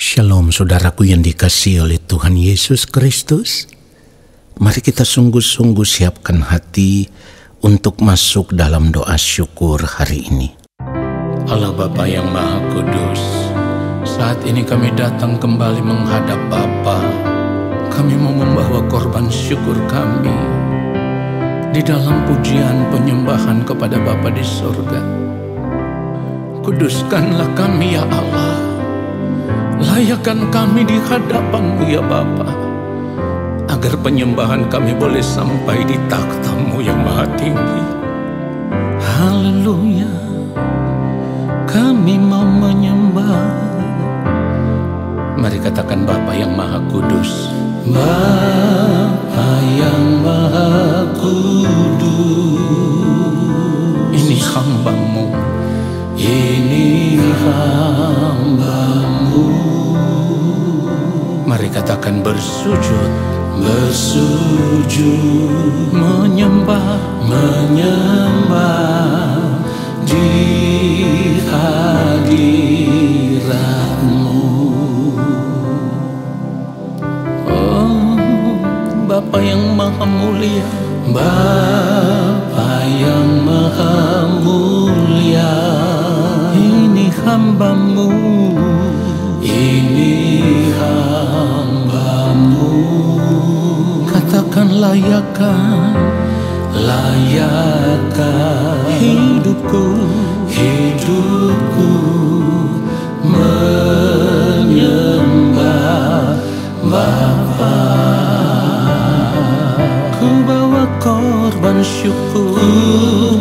Shalom saudaraku yang dikasihi oleh Tuhan Yesus Kristus. Mari kita sungguh-sungguh siapkan hati untuk masuk dalam doa syukur hari ini. Allah Bapa yang Maha Kudus, saat ini kami datang kembali menghadap Bapa. Kami mau membawa korban syukur kami di dalam pujian penyembahan kepada Bapa di surga. Kuduskanlah kami ya Allah. Layakkan kami di hadapan-Mu ya Bapa, agar penyembahan kami boleh sampai di takhta-Mu yang maha tinggi. Haleluya, kami mau menyembah. Mari katakan Bapa yang Maha Kudus. Bapa yang Maha Kudus, ini hamba-Mu, ini hamba-Mu. Mari katakan bersujud, bersujud, menyembah, menyembah di hadirat-Mu. Oh, Bapa yang Maha Mulia, Bapa yang Maha Mulia, ini hamba-Mu, ini hamba-Mu. Katakan layakkan, layakkan hidupku, hidupku menyembah Bapa. Ku bawa korban syukur, ku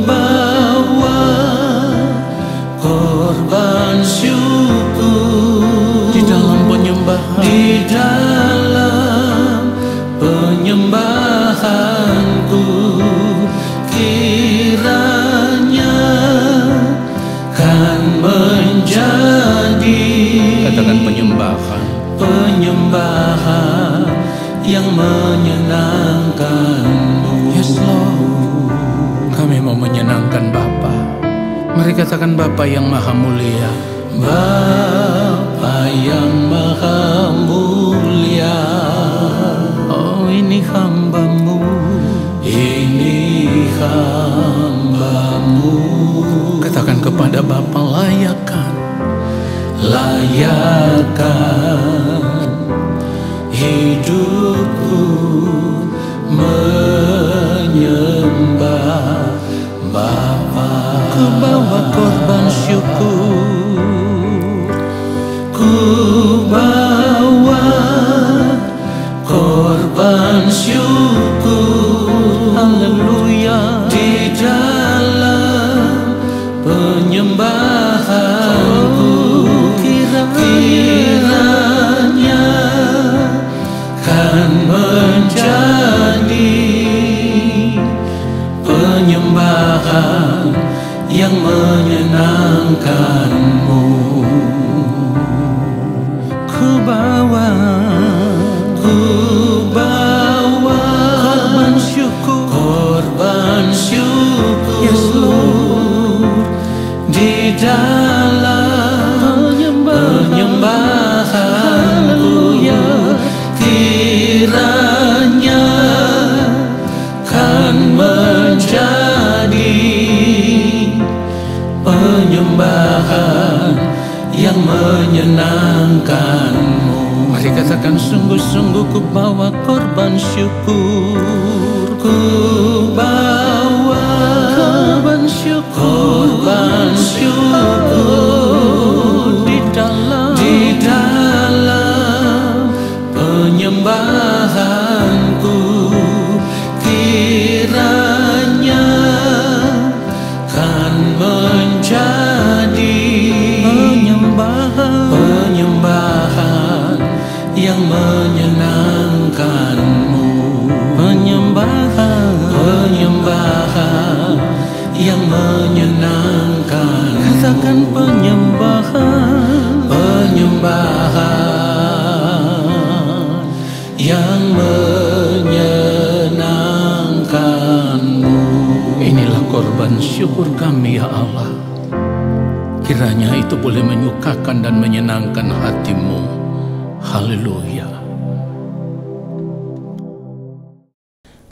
bawa korban syukur di dalam penyembahan, di dalam penyembahanku. Kiranya kan menjadi, katakan penyembahan, penyembahan yang menyenangkan-Mu. Yes Lord, kami mau menyenangkan Bapa. Mari katakan Bapa yang Maha Mulia, Bapa yang Maha Mulia. Oh, ini hamba-Mu, ini hamba-Mu. Katakan kepada Bapa, layakkan, layakkan hidupku menyembah Bapa. Ku bawa korban syukur, ku bawa korban syukur. Haleluya, di dalam penyembahanku. Kiranya kan menjadi penyembahan yang menyenangkan-Mu. Ku bawa korban syukur, korban syukur. Yes Lord, di dalam penyembahanku. Kiranya kan menjadi penyembahan yang menyenangkan-Mu. Mari katakan sungguh-sungguh ku bawa korban syukur, ku bawa korban syukur, korban syukur di dalam penyembahanku. Kiranya kan menjadi penyembahan yang menyenangkan-Mu. Penyembahan yang menyenangkan. Katakan penyembahan yang menyenangkan-Mu. Inilah korban syukur kami ya Allah. Kiranya itu boleh menyukakan dan menyenangkan hati-Mu. Haleluya.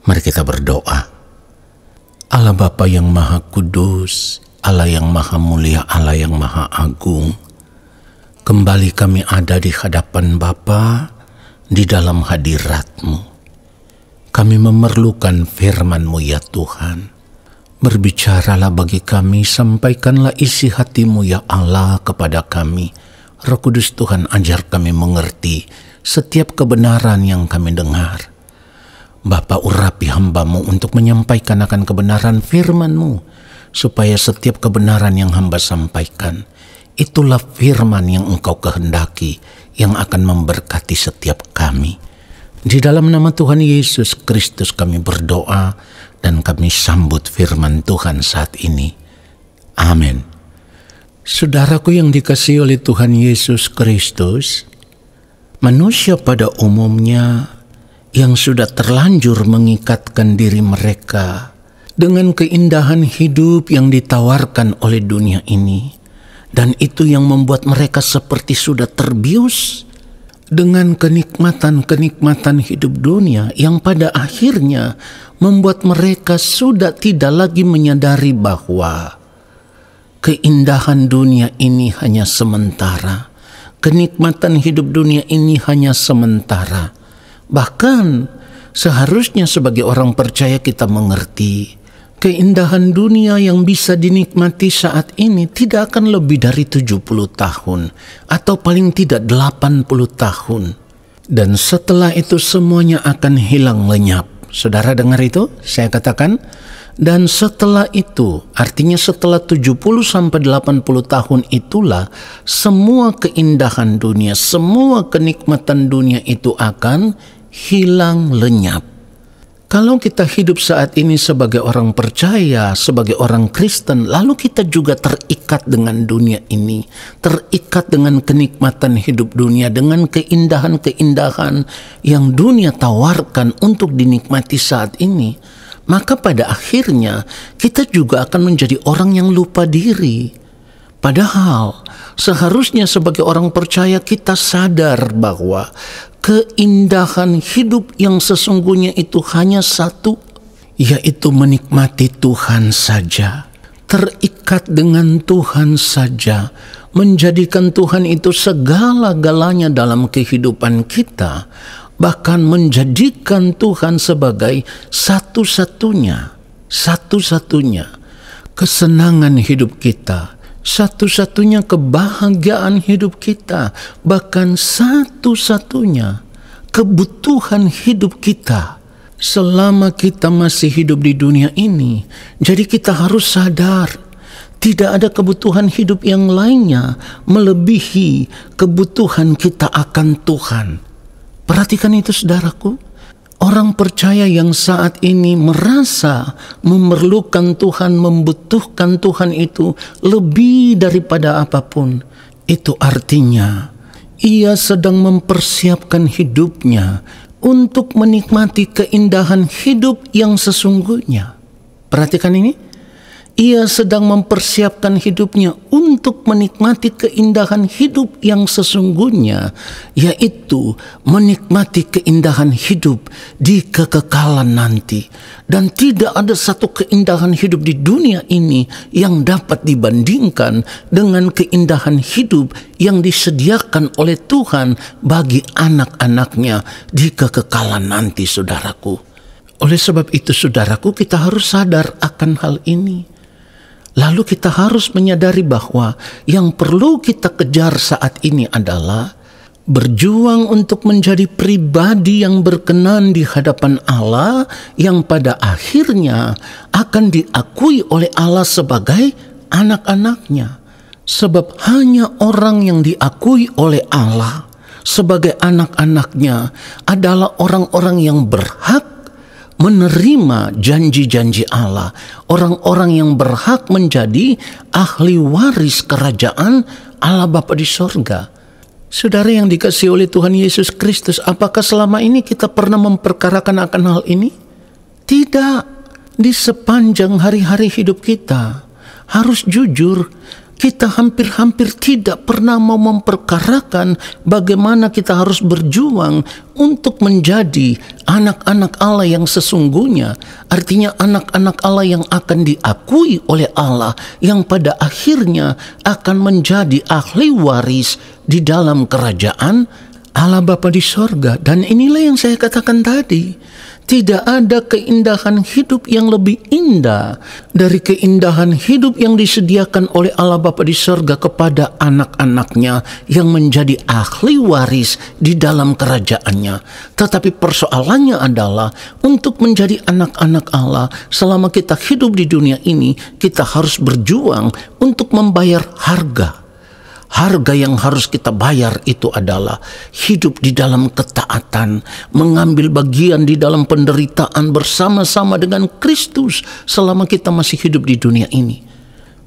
Mari kita berdoa. Allah Bapa yang Maha Kudus, Allah yang Maha Mulia, Allah yang Maha Agung, kembali kami ada di hadapan Bapa, di dalam hadirat-Mu. Kami memerlukan firman-Mu ya Tuhan. Berbicaralah bagi kami, sampaikanlah isi hati-Mu ya Allah kepada kami. Roh Kudus Tuhan, ajar kami mengerti setiap kebenaran yang kami dengar. Bapa, urapi hamba-Mu untuk menyampaikan akan kebenaran firman-Mu, supaya setiap kebenaran yang hamba sampaikan, itulah firman yang Engkau kehendaki, yang akan memberkati setiap kami. Di dalam nama Tuhan Yesus Kristus kami berdoa, dan kami sambut firman Tuhan saat ini. Amin. Saudaraku yang dikasihi oleh Tuhan Yesus Kristus, manusia pada umumnya yang sudah terlanjur mengikatkan diri mereka dengan keindahan hidup yang ditawarkan oleh dunia ini, dan itu yang membuat mereka seperti sudah terbius dengan kenikmatan-kenikmatan hidup dunia yang pada akhirnya membuat mereka sudah tidak lagi menyadari bahwa keindahan dunia ini hanya sementara, kenikmatan hidup dunia ini hanya sementara. Bahkan seharusnya sebagai orang percaya kita mengerti keindahan dunia yang bisa dinikmati saat ini tidak akan lebih dari 70 tahun atau paling tidak 80 tahun. Dan setelah itu semuanya akan hilang lenyap. Saudara dengar itu? Saya katakan, dan setelah itu, artinya setelah 70 sampai 80 tahun itulah semua keindahan dunia, semua kenikmatan dunia itu akan hilang lenyap. Kalau kita hidup saat ini sebagai orang percaya, sebagai orang Kristen, lalu kita juga terikat dengan dunia ini, terikat dengan kenikmatan hidup dunia, dengan keindahan-keindahan yang dunia tawarkan untuk dinikmati saat ini, maka pada akhirnya kita juga akan menjadi orang yang lupa diri. Padahal seharusnya sebagai orang percaya kita sadar bahwa keindahan hidup yang sesungguhnya itu hanya satu, yaitu menikmati Tuhan saja, terikat dengan Tuhan saja, menjadikan Tuhan itu segala-galanya dalam kehidupan kita, bahkan menjadikan Tuhan sebagai satu-satunya kesenangan hidup kita, satu-satunya kebahagiaan hidup kita, bahkan satu-satunya kebutuhan hidup kita selama kita masih hidup di dunia ini. Jadi kita harus sadar, tidak ada kebutuhan hidup yang lainnya melebihi kebutuhan kita akan Tuhan. Perhatikan itu saudaraku. Orang percaya yang saat ini merasa memerlukan Tuhan, membutuhkan Tuhan itu lebih daripada apapun. Itu artinya ia sedang mempersiapkan hidupnya untuk menikmati keindahan hidup yang sesungguhnya. Perhatikan ini. Ia sedang mempersiapkan hidupnya untuk menikmati keindahan hidup yang sesungguhnya, yaitu menikmati keindahan hidup di kekekalan nanti. Dan tidak ada satu keindahan hidup di dunia ini yang dapat dibandingkan dengan keindahan hidup yang disediakan oleh Tuhan bagi anak-anaknya di kekekalan nanti, saudaraku. Oleh sebab itu, saudaraku, kita harus sadar akan hal ini. Lalu kita harus menyadari bahwa yang perlu kita kejar saat ini adalah berjuang untuk menjadi pribadi yang berkenan di hadapan Allah, yang pada akhirnya akan diakui oleh Allah sebagai anak-anaknya. Sebab hanya orang yang diakui oleh Allah sebagai anak-anaknya adalah orang-orang yang berhak menerima janji-janji Allah, orang-orang yang berhak menjadi ahli waris kerajaan Allah Bapa di sorga. Saudara yang dikasihi oleh Tuhan Yesus Kristus, apakah selama ini kita pernah memperkarakan akan hal ini? Tidak. Di sepanjang hari-hari hidup kita harus jujur, kita hampir-hampir tidak pernah mau memperkarakan bagaimana kita harus berjuang untuk menjadi anak-anak Allah yang sesungguhnya. Artinya anak-anak Allah yang akan diakui oleh Allah, yang pada akhirnya akan menjadi ahli waris di dalam kerajaan Allah Bapa di sorga. Dan inilah yang saya katakan tadi, tidak ada keindahan hidup yang lebih indah dari keindahan hidup yang disediakan oleh Allah Bapa di sorga kepada anak-anaknya yang menjadi ahli waris di dalam kerajaannya. Tetapi persoalannya adalah untuk menjadi anak-anak Allah, selama kita hidup di dunia ini, kita harus berjuang untuk membayar harga. Harga yang harus kita bayar itu adalah hidup di dalam ketaatan, mengambil bagian di dalam penderitaan bersama-sama dengan Kristus selama kita masih hidup di dunia ini.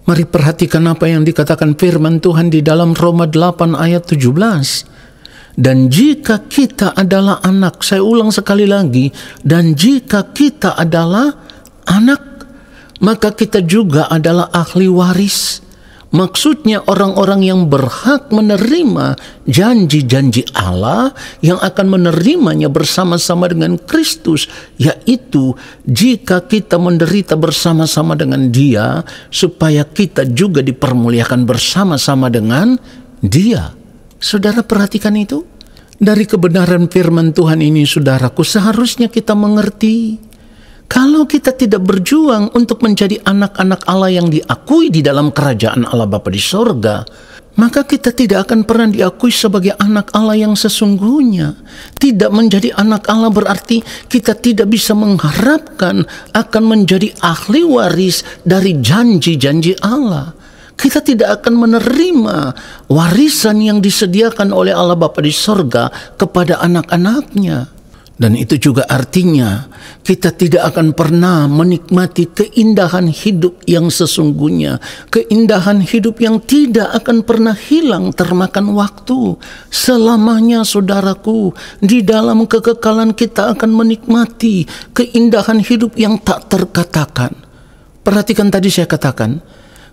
Mari perhatikan apa yang dikatakan firman Tuhan di dalam Roma 8 ayat 17. Dan jika kita adalah anak, saya ulang sekali lagi, dan jika kita adalah anak, maka kita juga adalah ahli waris. Maksudnya orang-orang yang berhak menerima janji-janji Allah yang akan menerimanya bersama-sama dengan Kristus, yaitu jika kita menderita bersama-sama dengan Dia, supaya kita juga dipermuliakan bersama-sama dengan Dia. Saudara perhatikan itu. Dari kebenaran firman Tuhan ini, saudaraku, seharusnya kita mengerti, kalau kita tidak berjuang untuk menjadi anak-anak Allah yang diakui di dalam kerajaan Allah Bapa di sorga, maka kita tidak akan pernah diakui sebagai anak Allah yang sesungguhnya. Tidak menjadi anak Allah berarti kita tidak bisa mengharapkan akan menjadi ahli waris dari janji-janji Allah. Kita tidak akan menerima warisan yang disediakan oleh Allah Bapa di sorga kepada anak-anaknya. Dan itu juga artinya kita tidak akan pernah menikmati keindahan hidup yang sesungguhnya. Keindahan hidup yang tidak akan pernah hilang termakan waktu. Selamanya saudaraku, di dalam kekekalan kita akan menikmati keindahan hidup yang tak terkatakan. Perhatikan tadi saya katakan,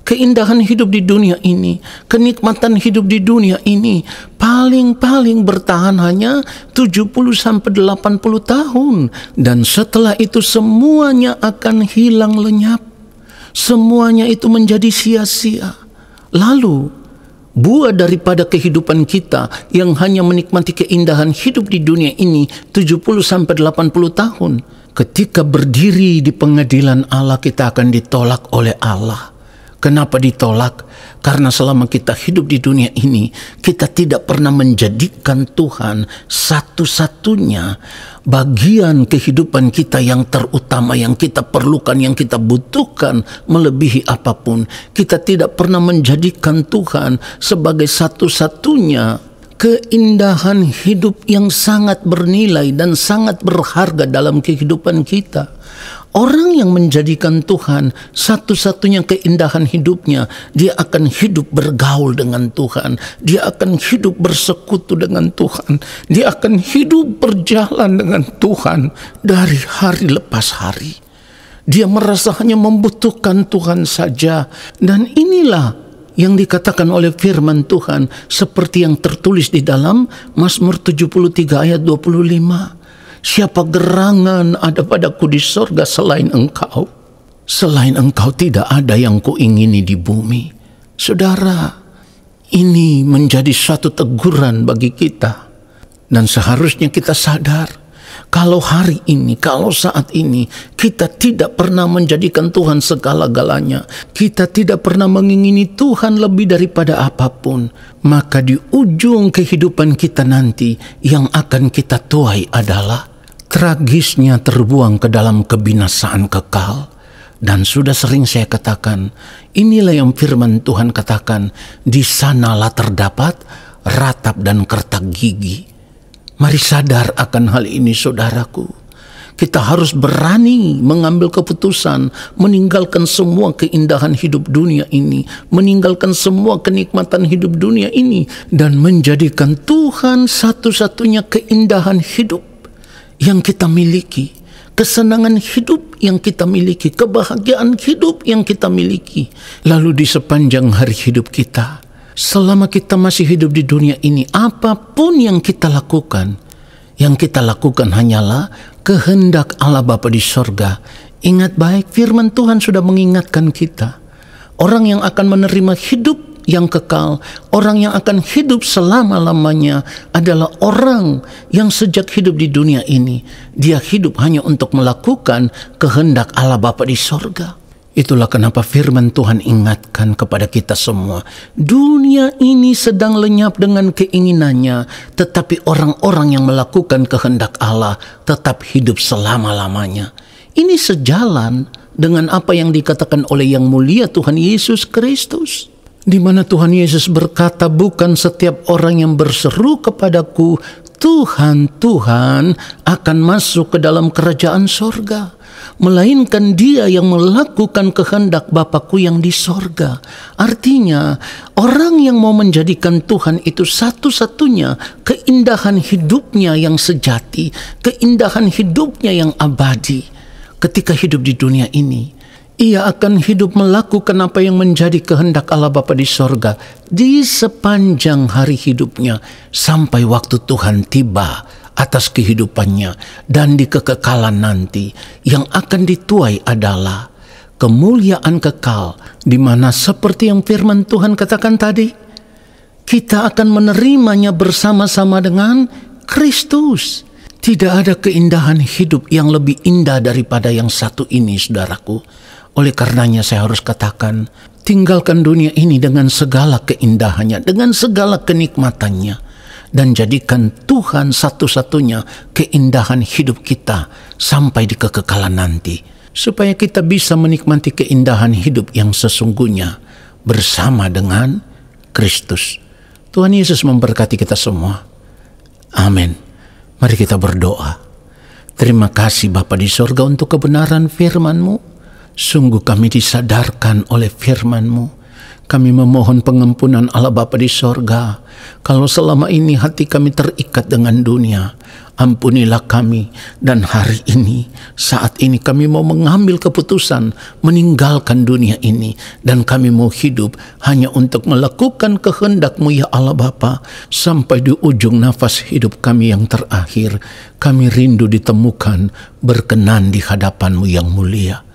keindahan hidup di dunia ini, kenikmatan hidup di dunia ini paling-paling bertahan hanya 70-80 tahun. Dan setelah itu semuanya akan hilang lenyap. Semuanya itu menjadi sia-sia. Lalu buah daripada kehidupan kita yang hanya menikmati keindahan hidup di dunia ini 70-80 tahun, ketika berdiri di pengadilan Allah kita akan ditolak oleh Allah. Kenapa ditolak? Karena selama kita hidup di dunia ini, kita tidak pernah menjadikan Tuhan satu-satunya bagian kehidupan kita yang terutama, yang kita perlukan, yang kita butuhkan melebihi apapun. Kita tidak pernah menjadikan Tuhan sebagai satu-satunya keindahan hidup yang sangat bernilai dan sangat berharga dalam kehidupan kita. Orang yang menjadikan Tuhan satu-satunya keindahan hidupnya, dia akan hidup bergaul dengan Tuhan. Dia akan hidup bersekutu dengan Tuhan. Dia akan hidup berjalan dengan Tuhan dari hari lepas hari. Dia merasa hanya membutuhkan Tuhan saja. Dan inilah yang dikatakan oleh firman Tuhan seperti yang tertulis di dalam Mazmur 73 ayat 25. Siapa gerangan ada padaku di sorga selain Engkau? Selain Engkau tidak ada yang kuingini di bumi. Saudara, ini menjadi suatu teguran bagi kita. Dan seharusnya kita sadar, kalau hari ini, kalau saat ini, kita tidak pernah menjadikan Tuhan segala-galanya. Kita tidak pernah mengingini Tuhan lebih daripada apapun. Maka di ujung kehidupan kita nanti, yang akan kita tuai adalah tragisnya terbuang ke dalam kebinasaan kekal. Dan sudah sering saya katakan, inilah yang firman Tuhan katakan, di sanalah terdapat ratap dan kertak gigi. Mari sadar akan hal ini saudaraku. Kita harus berani mengambil keputusan, meninggalkan semua keindahan hidup dunia ini, meninggalkan semua kenikmatan hidup dunia ini, dan menjadikan Tuhan satu-satunya keindahan hidup yang kita miliki, kesenangan hidup yang kita miliki, kebahagiaan hidup yang kita miliki. Lalu di sepanjang hari hidup kita, selama kita masih hidup di dunia ini, apapun yang kita lakukan hanyalah kehendak Allah Bapa di sorga. Ingat baik, firman Tuhan sudah mengingatkan kita. Orang yang akan menerima hidup yang kekal, orang yang akan hidup selama-lamanya adalah orang yang sejak hidup di dunia ini, dia hidup hanya untuk melakukan kehendak Allah Bapa di sorga. Itulah kenapa firman Tuhan ingatkan kepada kita semua. Dunia ini sedang lenyap dengan keinginannya, tetapi orang-orang yang melakukan kehendak Allah tetap hidup selama-lamanya. Ini sejalan dengan apa yang dikatakan oleh Yang Mulia Tuhan Yesus Kristus, di mana Tuhan Yesus berkata, bukan setiap orang yang berseru kepadaku, Tuhan, Tuhan, akan masuk ke dalam kerajaan sorga, melainkan dia yang melakukan kehendak Bapa-Ku yang di sorga. Artinya, orang yang mau menjadikan Tuhan itu satu-satunya keindahan hidupnya yang sejati, keindahan hidupnya yang abadi. Ketika hidup di dunia ini, ia akan hidup melakukan apa yang menjadi kehendak Allah Bapa di sorga di sepanjang hari hidupnya sampai waktu Tuhan tiba atas kehidupannya. Dan di kekekalan nanti yang akan dituai adalah kemuliaan kekal, di mana seperti yang firman Tuhan katakan tadi, kita akan menerimanya bersama-sama dengan Kristus. Tidak ada keindahan hidup yang lebih indah daripada yang satu ini, saudaraku. Oleh karenanya saya harus katakan, tinggalkan dunia ini dengan segala keindahannya, dengan segala kenikmatannya, dan jadikan Tuhan satu-satunya keindahan hidup kita sampai di kekekalan nanti, supaya kita bisa menikmati keindahan hidup yang sesungguhnya bersama dengan Kristus. Tuhan Yesus memberkati kita semua. Amin. Mari kita berdoa. Terima kasih Bapa di sorga untuk kebenaran firman-Mu. Sungguh kami disadarkan oleh firman-Mu. Kami memohon pengampunan Allah Bapa di sorga. Kalau selama ini hati kami terikat dengan dunia, ampunilah kami. Dan hari ini, saat ini kami mau mengambil keputusan meninggalkan dunia ini. Dan kami mau hidup hanya untuk melakukan kehendak-Mu ya Allah Bapa. Sampai di ujung nafas hidup kami yang terakhir, kami rindu ditemukan berkenan di hadapan-Mu yang mulia.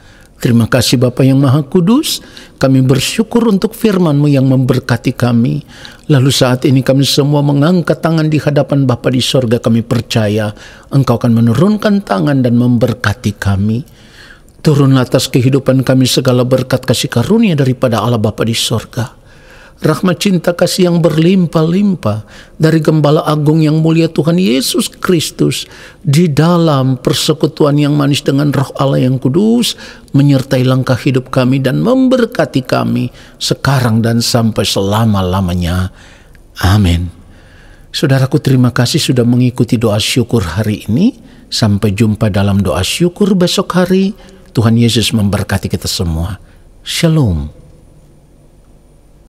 Terima kasih Bapa yang Maha Kudus, kami bersyukur untuk firman-Mu yang memberkati kami. Lalu saat ini kami semua mengangkat tangan di hadapan Bapa di sorga. Kami percaya Engkau akan menurunkan tangan dan memberkati kami. Turunlah atas kehidupan kami segala berkat kasih karunia daripada Allah Bapa di sorga. Rahmat cinta kasih yang berlimpah-limpah dari Gembala Agung yang mulia Tuhan Yesus Kristus di dalam persekutuan yang manis dengan Roh Allah yang kudus menyertai langkah hidup kami dan memberkati kami sekarang dan sampai selama-lamanya. Amin. Saudaraku, terima kasih sudah mengikuti doa syukur hari ini. Sampai jumpa dalam doa syukur besok hari. Tuhan Yesus memberkati kita semua. Shalom.